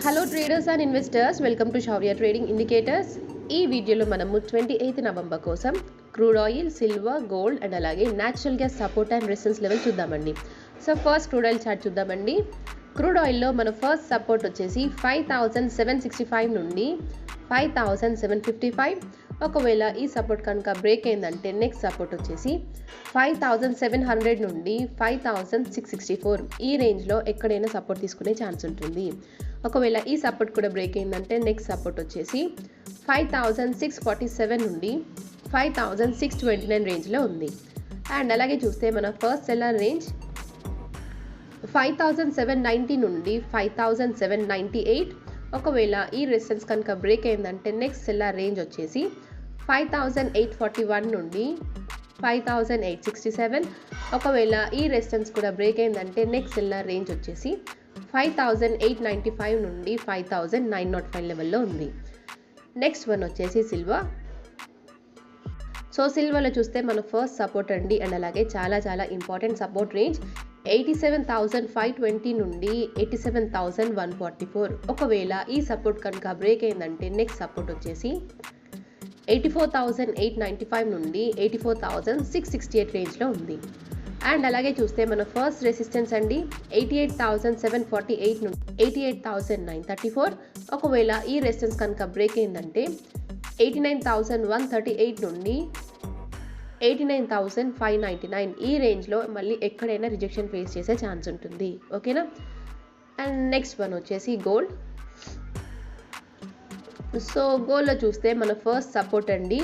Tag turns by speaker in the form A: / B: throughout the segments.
A: Hello traders and investors, welcome to Shaurya trading indicators. ఈ వీడియోలో మనము 28 నవంబర్ కోసం crude oil, silver, gold and అలాగే natural gas support and resistance level చూద్దామండి. So first crude oil chart చూద్దామండి. Crude ఆయిల్లో మన ఫస్ట్ సపోర్ట్ వచ్చేసి 5765 నుండి 5755. ఒకవేళ ఈ సపోర్ట్ కనుక బ్రేక్ అయిందంటే నెక్స్ట్ సపోర్ట్ వచ్చేసి 5700 నుండి 5664. ఈ రేంజ్లో ఎక్కడైనా సపోర్ట్ తీసుకునే ఛాన్స్ ఉంటుంది. ఒకవేళ ఈ సపోర్ట్ కూడా బ్రేక్ అయిందంటే నెక్స్ట్ సపోర్ట్ వచ్చేసి 5647 నుండి 5629 రేంజ్లో ఉంది. అండ్ అలాగే చూస్తే మన ఫస్ట్ సెల్లర్ రేంజ్ 5790 నుండి 5798. ఒకవేళ ఈ రెసిస్టెన్స్ కనుక బ్రేక్ అయిందంటే నెక్స్ట్ సెల్లర్ రేంజ్ వచ్చేసి 5841 నుండి 5867. ఒకవేళ ఈ రెసిస్టెన్స్ కూడా బ్రేక్ అయిందంటే నెక్స్ట్ సెల్లర్ రేంజ్ వచ్చేసి 5895 నుండి 5905 లెవెల్లో ఉంది. నెక్స్ట్ వన్ వచ్చేసి సిల్వర్. సో సిల్వర్లో చూస్తే మన ఫస్ట్ సపోర్ట్ అండి అండ్ అలాగే చాలా ఇంపార్టెంట్ సపోర్ట్ రేంజ్ 87,520 నుండి 87,144. ఒకవేళ ఈ సపోర్ట్ కనుక బ్రేక్ అయిందంటే నెక్స్ట్ సపోర్ట్ వచ్చేసి 84,895 నుండి 84,668 రేంజ్లో ఉంది. అండ్ అలాగే చూస్తే మన ఫస్ట్ రెసిస్టెన్స్ అండి 88,748 నుండి 88,934. ఒకవేళ ఈ రెసిస్టెన్స్ కనుక బ్రేక్ అయిందంటే 89,138 నుండి 89,599. ఈ రేంజ్లో మళ్ళీ ఎక్కడైనా రిజెక్షన్ ఫేస్ చేసే ఛాన్స్ ఉంటుంది. ఓకేనా. అండ్ నెక్స్ట్ వన్ వచ్చేసి గోల్డ్. సో గోల్డ్లో చూస్తే మన ఫస్ట్ సపోర్ట్ అండి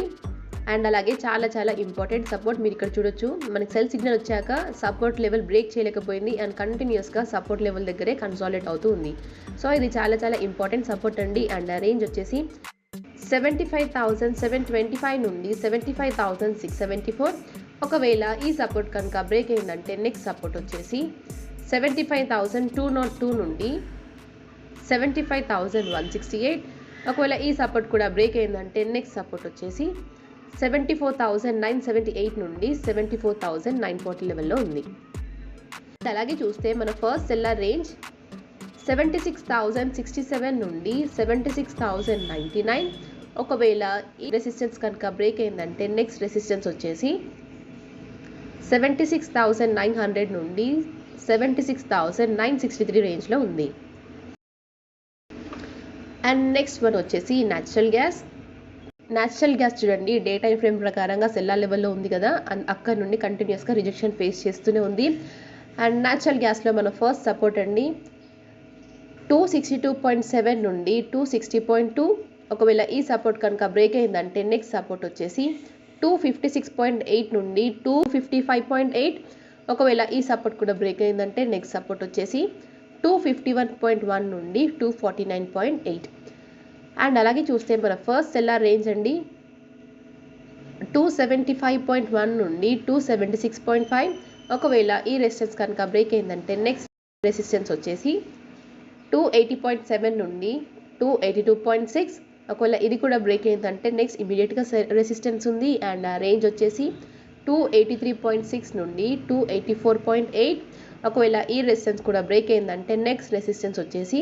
A: అండ్ అలాగే చాలా ఇంపార్టెంట్ సపోర్ట్. మీరు ఇక్కడ చూడొచ్చు, మనకి సెల్ సిగ్నల్ వచ్చాక సపోర్ట్ లెవెల్ బ్రేక్ చేయలేకపోయింది అండ్ కంటిన్యూస్గా సపోర్ట్ లెవెల్ దగ్గరే కన్సాలిడేట్ అవుతూ ఉంది. సో ఇది చాలా ఇంపార్టెంట్ సపోర్ట్ అండి. అండ్ రేంజ్ వచ్చేసి 75,725 నుండి 75,674. ఒకవేళ ఈ సపోర్ట్ కనుక బ్రేక్ అయిందంటే నెక్స్ట్ సపోర్ట్ వచ్చేసి 75,202 నుండి 75,168. ఒకవేళ ఈ సపోర్ట్ కూడా బ్రేక్ అయిందంటే నెక్స్ట్ సపోర్ట్ వచ్చేసి 74,978 నుండి 74,940 లెవెల్లో ఉంది. అలాగే చూస్తే మన ఫస్ట్ సెల్లర్ రేంజ్ 76,067 నుండి 76,099. ఒకవేళ ఈ రెసిస్టెన్స్ కనుక బ్రేక్ అయిందంటే నెక్స్ట్ రెసిస్టెన్స్ వచ్చేసి 76,900 నుండి 76,963 రేంజ్లో ఉంది. అండ్ నెక్స్ట్ వన్ వచ్చేసి న్యాచురల్ గ్యాస్. చూడండి, డే టైం ఫ్రేమ్ ప్రకారంగా సెల్లార్ లెవెల్లో ఉంది కదా, అండ్ అక్కడ నుండి కంటిన్యూస్గా రిజెక్షన్ ఫేస్ చేస్తూనే ఉంది. అండ్ న్యాచురల్ గ్యాస్లో మన ఫస్ట్ సపోర్ట్ అండి 262.7 నుండి 260.2. ఒకవేళ ఈ సపోర్ట్ కనుక బ్రేక్ అయిందంటే నెక్స్ట్ సపోర్ట్ వచ్చేసి 256.8 నుండి 255.8. ఒకవేళ ఈ సపోర్ట్ కూడా బ్రేక్ అయిందంటే నెక్స్ట్ సపోర్ట్ వచ్చేసి 251.1 నుండి 249.8. అండ్ అలాగే చూస్తే మన ఫస్ట్ సెల్లర్ రేంజ్ అండి 275.1 నుండి 276.5. ఒకవేళ ఈ రెసిస్టెన్స్ కనుక బ్రేక్ అయిందంటే నెక్స్ట్ రెసిస్టెన్స్ వచ్చేసి 280.7 నుండి 282.6. ఒకవేళ ఇది కూడా బ్రేక్ అయిందంటే నెక్స్ట్ ఇమీడియట్గా రెసిస్టెన్స్ ఉంది అండ్ రేంజ్ వచ్చేసి 283.6 నుండి 284.8. ఒకవేళ ఈ రెసిస్టెన్స్ కూడా బ్రేక్ అయిందంటే నెక్స్ట్ రెసిస్టెన్స్ వచ్చేసి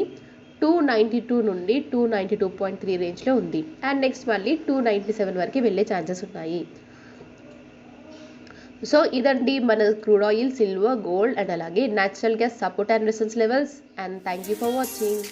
A: 292 నుండి 292.3 రేంజ్లో ఉంది. అండ్ నెక్స్ట్ మళ్ళీ 297 వరకు వెళ్ళే ఛాన్సెస్ ఉన్నాయి. సో ఇదండి మన crude oil, silver, gold and అలాగే natural gas support and resistance levels. And thank you for watching.